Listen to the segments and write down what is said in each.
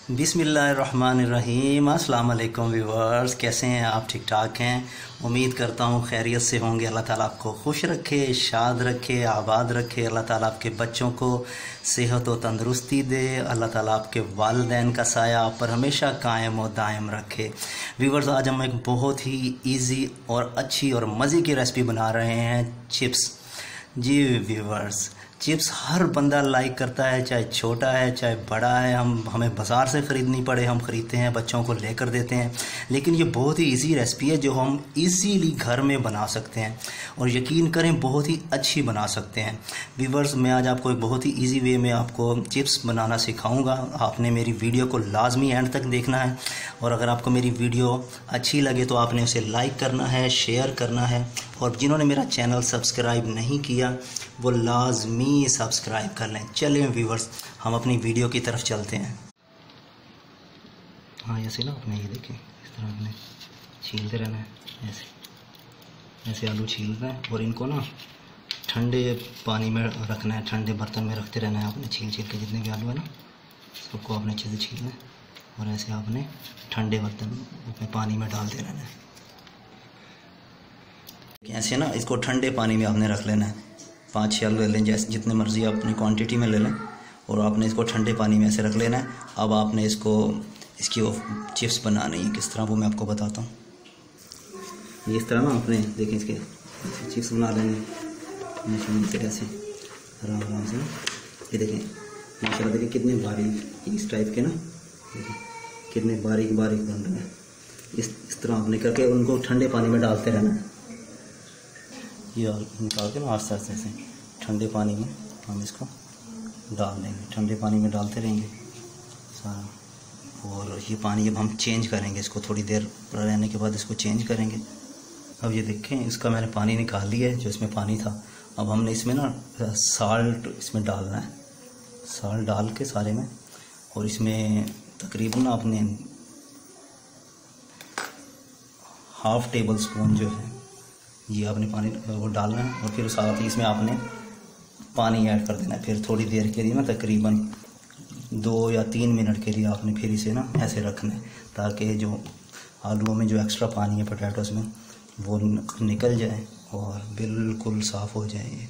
बिस्मिल्लाहिर्रहमानिर्रहीम। अस्सलाम वालेकुम व्यूअर्स, कैसे हैं आप? ठीक ठाक हैं? उम्मीद करता हूँ खैरियत से होंगे। अल्लाह ताला आपको खुश रखे, शाद रखे, आबाद रखे। अल्लाह ताला आपके बच्चों को सेहत व तंदुरुस्ती दे। अल्लाह ताला आपके वालिदैन का साया आप पर हमेशा कायम व दायम रखे। व्यूअर्स, आज हम एक बहुत ही ईजी और अच्छी और मज़े की रेसिपी बना रहे हैं, चिप्स। जी व्यूअर्स, चिप्स हर बंदा लाइक करता है, चाहे छोटा है चाहे बड़ा है। हमें बाज़ार से ख़रीदनी पड़े, हम ख़रीदते हैं, बच्चों को लेकर देते हैं। लेकिन ये बहुत ही इजी रेसिपी है जो हम इजीली घर में बना सकते हैं और यकीन करें बहुत ही अच्छी बना सकते हैं। व्यूअर्स, मैं आज आपको एक बहुत ही इजी वे में आपको चिप्स बनाना सिखाऊंगा। आपने मेरी वीडियो को लाजमी एंड तक देखना है और अगर आपको मेरी वीडियो अच्छी लगे तो आपने उसे लाइक करना है, शेयर करना है और जिन्होंने मेरा चैनल सब्सक्राइब नहीं किया वो लाजमी सब्सक्राइब कर लें। चलें व्यूअर्स, हम अपनी वीडियो की तरफ चलते हैं। हाँ, ऐसे ना आपने ये देखें, इस तरह आपने छीलते रहना है, ऐसे आलू छीलना है और इनको ना ठंडे पानी में रखना है, ठंडे बर्तन में रखते रहना है। आपने छील के जितने भी आलू है ना सबको आपने अच्छे से छीलना है और ऐसे आपने ठंडे बर्तन में पानी में डालते रहना है। ऐसे ना इसको ठंडे पानी में आपने रख लेना है। 5-6 आलू ले लें, जैसे जितने मर्ज़ी आप अपनी क्वांटिटी में ले लें और आपने इसको ठंडे पानी में ऐसे रख लेना है। अब आपने इसकी वो चिप्स बनानी है। किस तरह वो मैं आपको बताता हूँ। ये इस तरह ना आपने देखें इसके चिप्स बना लेंगे ऐसे आराम आराम से। ये देखें माशाल्लाह, देखें कितने बारीक इस टाइप के ना, देखें कितने बारीक बारीक बन रहे हैं। इस तरह आपने करके उनको ठंडे पानी में डालते रहना है। ये निकाल के ना आस्ते आस्ते से ठंडे पानी में हम इसको डाल देंगे। ठंडे पानी में डालते रहेंगे सारा। और ये पानी अब हम चेंज करेंगे, इसको थोड़ी देर रहने के बाद इसको चेंज करेंगे। अब ये देखें, इसका मैंने पानी निकाल लिया है जो इसमें पानी था। अब हमने इसमें ना साल्ट इसमें डालना है, साल्ट डाल के सारे में। और इसमें तकरीबन आपने ½ टेबल स्पून जो है ये आपने पानी वो डालना है और फिर साथ ही इसमें आपने पानी ऐड कर देना है। फिर थोड़ी देर के लिए ना तकरीबन 2 या 3 मिनट के लिए आपने फिर इसे ना ऐसे रखना है ताकि जो आलूओं में जो एक्स्ट्रा पानी है पोटैटोज़ में वो निकल जाए और बिल्कुल साफ़ हो जाए।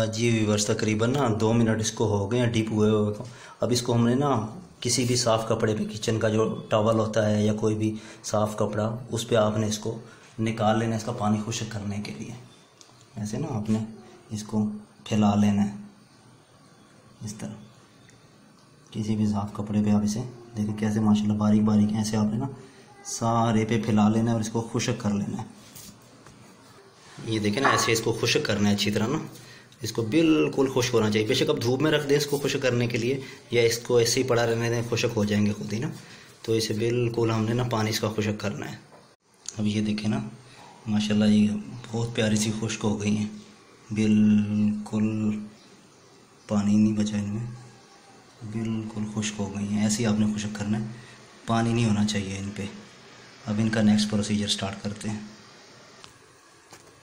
जी व्यूअर्स, तकरीबन ना 2 मिनट इसको हो गए हैं डीप हुए हुए को। अब इसको हमने ना किसी भी साफ़ कपड़े पे, किचन का जो टॉवल होता है या कोई भी साफ़ कपड़ा, उस पर आपने इसको निकाल लेना है, इसका पानी खुश्क करने के लिए। ऐसे ना आपने इसको फैला लेना है इस तरह। किसी भी साफ़ कपड़े पे आप इसे देखिए कैसे माशाल्लाह बारीक बारीक है, ऐसे आपने ना सारे पे फैला लेना है और इसको खुश्क कर लेना है। ये देखें ना, ऐसे इसको खुश्क करना है अच्छी तरह ना, इसको बिल्कुल खुश्क होना चाहिए। बेशक आप धूप में रख दें इसको खुश्क करने के लिए या इसको ऐसे ही पड़ा रहने दें, खुश्क हो जाएंगे खुद ही ना। तो इसे बिल्कुल हमने ना पानी इसका खुश्क करना है। अब ये देखें ना माशाल्लाह, ये बहुत प्यारी सी खुश्क हो गई हैं, बिल्कुल पानी नहीं बचा इनमें, बिल्कुल खुश्क हो गई हैं। ऐसे ही आपने खुश्क करना है, पानी नहीं होना चाहिए इन पे। अब इनका नेक्स्ट प्रोसीजर स्टार्ट करते हैं।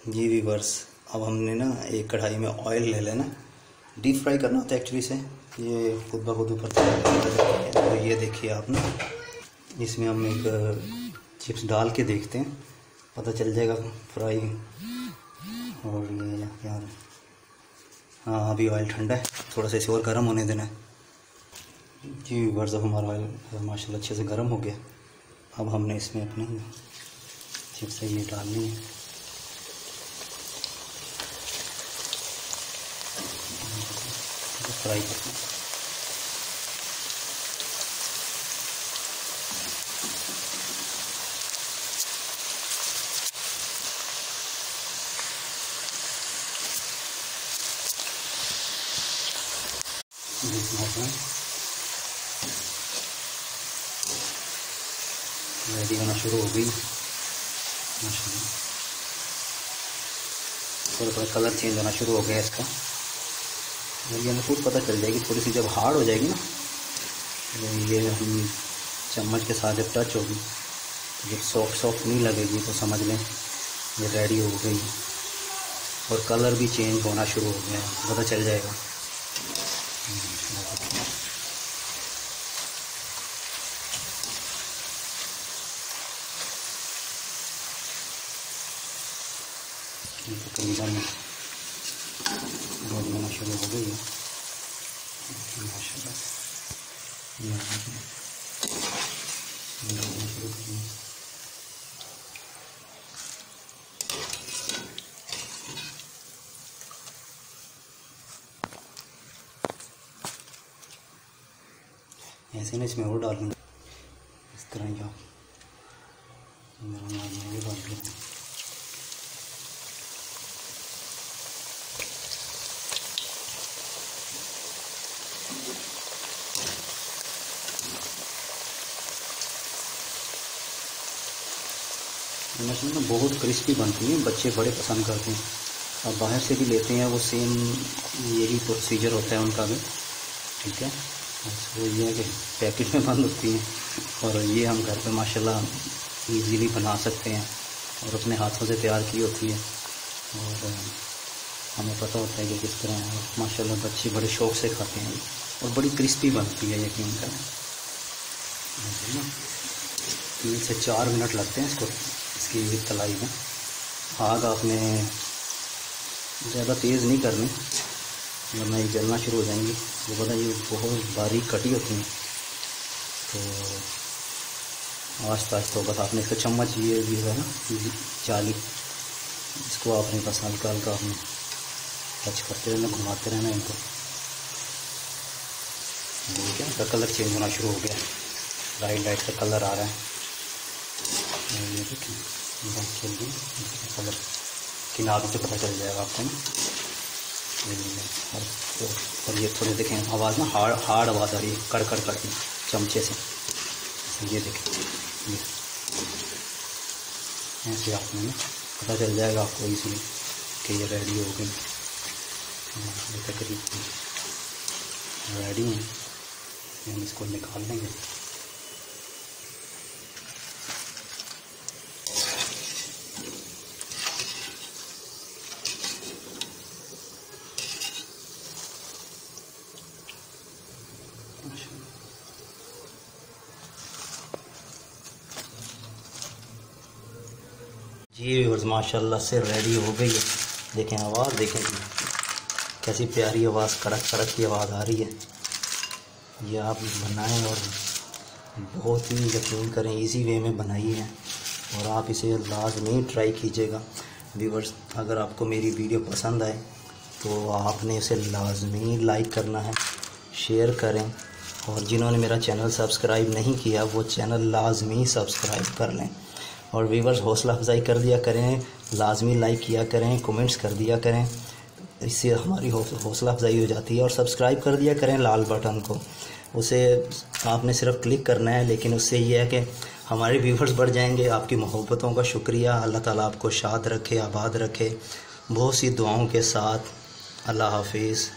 जी व्यूअर्स, अब हमने ना एक कढ़ाई में ऑयल ले लेना, डीप फ्राई करना होता है एक्चुअली से, ये खुद ब खुद ऊपर तो ये देखिए आप ना, इसमें हम एक चिप्स डाल के देखते हैं, पता चल जाएगा फ्राई। और ये यार, हाँ अभी ऑयल ठंडा है, थोड़ा सा इसे और गर्म होने देना है। जी व्यूअर्स, अब हमारा ऑयल माशाल्लाह अच्छे से गर्म हो गया। अब हमने इसमें अपनी चिप्स ये डालनी है। फ्राई करते हैं। रेडी होना शुरू हो गई माशाल्लाह। थोड़ा थोड़ा कलर चेंज होना शुरू हो गया इसका। और ये खुद पता चल जाएगी, थोड़ी सी जब हार्ड हो जाएगी ना, ये हम चम्मच के साथ जब टच होगी, जब सॉफ्ट नहीं लगेगी तो समझ लें ये रेडी हो गई। और कलर भी चेंज होना शुरू हो गया, पता चल जाएगा। तकरीबन रोड में शुरू हो गई है माशाल्लाह। ऐसे ना इसमें और डालूँगा इस तरह का डाल दूँ। मछली ना बहुत क्रिस्पी बनती है, बच्चे बड़े पसंद करते हैं। अब बाहर से भी लेते हैं वो सेम यही प्रोसीजर होता है उनका भी, ठीक है। वो ये है कि पैकेट में बंद होती हैं और ये हम घर पे माशाल्लाह इजीली बना सकते हैं और अपने हाथों से तैयार की होती है और हमें पता होता है कि किस तरह है। माशाल्लाह बच्चे बड़े शौक़ से खाते हैं और बड़ी क्रिस्पी बनती है, यकीन करें। 3 से 4 मिनट लगते हैं इसकी तलाई में। आग आपने ज़्यादा तेज़ नहीं करनी वरना ये जलना शुरू हो जाएंगी। वो पता ये बहुत बारीक कटी होती हैं, तो आस्ता आस्ता बस आपने इसका चम्मच ये भी है ना जाली, इसको आपने बस हल्का हल्का आपने टच करते रहना, घुमाते रहना इनको। देखिए इसका कलर चेंज होना शुरू हो गया, लाइट लाइट का कलर आ रहा है। ये देखिए कलर किनारों से पता चल जाएगा आपको ना। और ये थोड़े देखें आवाज़ ना हार्ड आवाज़ आ रही है, कड़ कड़ करके चमचे से। ये देखें ये ऐसे आपने ना पता चल जाएगा आपको इसीलिए कि ये रेडी हो गई। तकरीबन रेडी है, हम इसको निकाल लेंगे। जी व्यूअर्स माशाल्लाह से रेडी हो गई है। देखें आवाज़ देखें कैसी प्यारी आवाज़, कड़क कड़क की आवाज़ आ रही है। ये आप बनाएं और बहुत ही यकीन करें इजी वे में बनाई है और आप इसे लाजमी ट्राई कीजिएगा। व्यूअर्स अगर आपको मेरी वीडियो पसंद आए तो आपने इसे लाजमी लाइक करना है, शेयर करें और जिन्होंने मेरा चैनल सब्सक्राइब नहीं किया वो चैनल लाजमी सब्सक्राइब कर लें। और व्यूअर्स हौसला अफजाई कर दिया करें, लाजमी लाइक किया करें, कमेंट्स कर दिया करें, इससे हमारी हौसला अफजाई हो जाती है। और सब्सक्राइब कर दिया करें लाल बटन को, उसे आपने सिर्फ क्लिक करना है। लेकिन उससे ये है कि हमारे व्यूअर्स बढ़ जाएंगे। आपकी मोहब्बतों का शुक्रिया। अल्लाह ताला आपको शाद रखे, आबाद रखे। बहुत सी दुआओं के साथ अल्लाह हाफिज़।